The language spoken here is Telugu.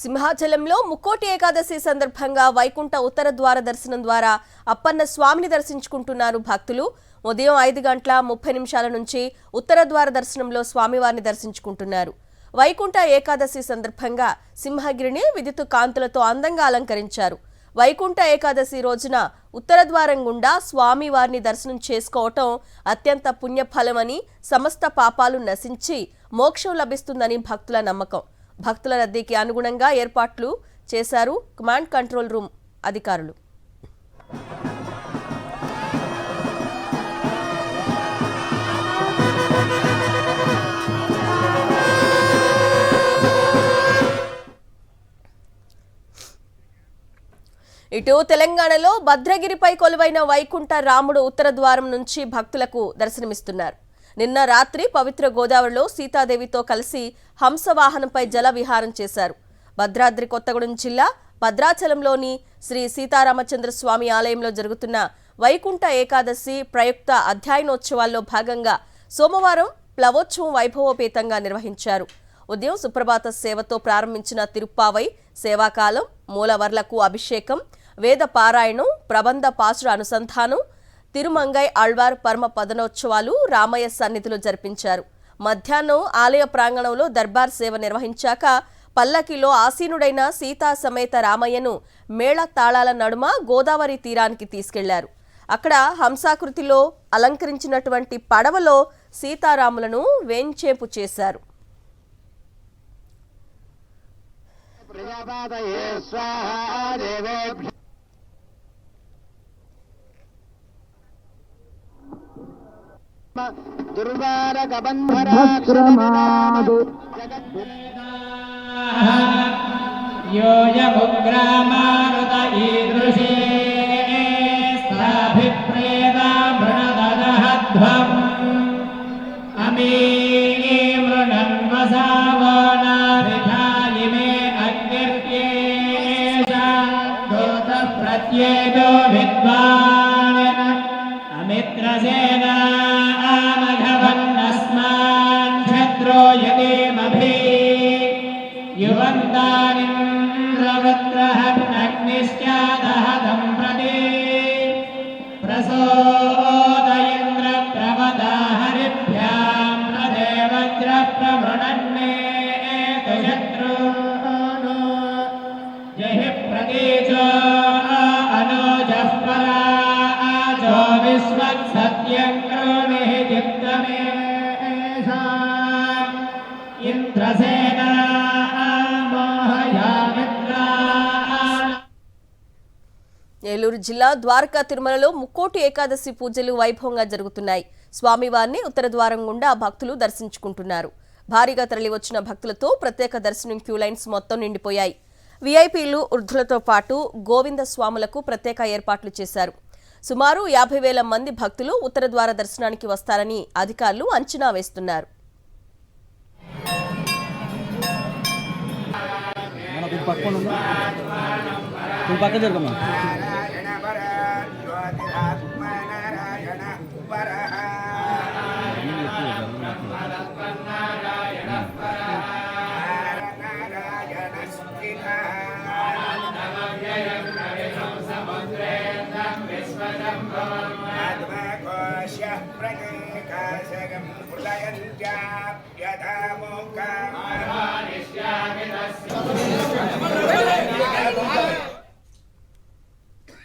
సింహాచలంలో ముక్కోటి ఏకాదశి సందర్భంగా వైకుంఠ ఉత్తర ద్వార దర్శనం ద్వారా అప్పన్న స్వామిని దర్శించుకుంటున్నారు భక్తులు. ఉదయం 5:30 నుంచి ఉత్తర ద్వార దర్శనంలో స్వామివారిని దర్శించుకుంటున్నారు. వైకుంఠ ఏకాదశి సందర్భంగా సింహగిరిని విద్యుత్ కాంతులతో అందంగా అలంకరించారు. వైకుంఠ ఏకాదశి రోజున ఉత్తర ద్వారం గుండా స్వామివారిని దర్శనం చేసుకోవటం అత్యంత పుణ్యఫలమని, సమస్త పాపాలు నశించి మోక్షం లభిస్తుందని భక్తుల నమ్మకం. భక్తుల రద్దీకి అనుగుణంగా ఏర్పాట్లు చేశారు కమాండ్ కంట్రోల్ రూమ్ అధికారులు. ఇటు తెలంగాణలో భద్రగిరిపై కొలువైన వైకుంఠ రాముడు ఉత్తర ద్వారం నుంచి భక్తులకు దర్శనమిస్తున్నారు. నిన్న రాత్రి పవిత్ర గోదావరిలో సీతాదేవితో కలిసి హంసవాహనంపై జల విహారం చేశారు. భద్రాద్రి కొత్తగూడెం జిల్లా భద్రాచలంలోని శ్రీ సీతారామచంద్ర స్వామి ఆలయంలో జరుగుతున్న వైకుంఠ ఏకాదశి ప్రయుక్త అధ్యయనోత్సవాల్లో భాగంగా సోమవారం ప్లవోత్సవం వైభవోపేతంగా నిర్వహించారు. ఉదయం సుప్రభాత సేవతో ప్రారంభించిన తిరుప్పావై సేవాకాలం, మూలవర్లకు అభిషేకం, వేద పారాయణం, ప్రబంధ పాసుర అనుసంధానం, తిరుమంగై ఆళ్వార్ పరమ పదనోత్సవాలు రామయ్య సన్నిధిలో జరిపించారు. మధ్యాహ్నం ఆలయ ప్రాంగణంలో దర్బార్ సేవ నిర్వహించాక పల్లకిలో ఆసీనుడైన సీతా సమేత రామయ్యను మేళ తాళాల నడుమ గోదావరి తీరానికి తీసుకెళ్లారు. అక్కడ హంసాకృతిలో అలంకరించినటువంటి పడవలో సీతారాములను వేంచేపు చేశారు. యోయముగ్రామారుత ఈదృశే స్థాభిప్రేదా మృణదదహధ్వం అమీ మృణన్వసావానాభిధాయిమే అగ్నిర్యేషా దూత ప్రత్యేదో విద్వాన్ అమిత్రసేనా ఆమఘవన్నస్మాన్ క్షత్రో యదేమభి యువంతానింద్రవత్రహగ్నిశ్చాదహదం ప్రదే ప్రసోదయేంద్ర ప్రవదాహరిభ్యాం ప్రదే వజ్ర ప్రవృణన్నే శత్రును జహి ప్రదేశో అనోజః పరాజో విశ్వత్సత్యం క్రోణిః చిత్తమేషా ఇంద్రసేనా ఏలూరు జిల్లా ద్వారకా తిరుమలలో ముక్కోటి ఏకాదశి పూజలు వైభవంగా జరుగుతున్నాయి. స్వామివారిని ఉత్తర ద్వారం గుండా భక్తులు దర్శించుకుంటున్నారు. భారీగా తరలివచ్చిన భక్తులతో ప్రత్యేక దర్శనం క్యూ లైన్స్ మొత్తం నిండిపోయాయి. వీఐపీలు, వృద్ధులతో పాటు గోవింద స్వాములకు ప్రత్యేక ఏర్పాట్లు చేశారు. సుమారు 50,000 మంది భక్తులు ఉత్తర ద్వార దర్శనానికి వస్తారని అధికారులు అంచనా వేస్తున్నారు. యథా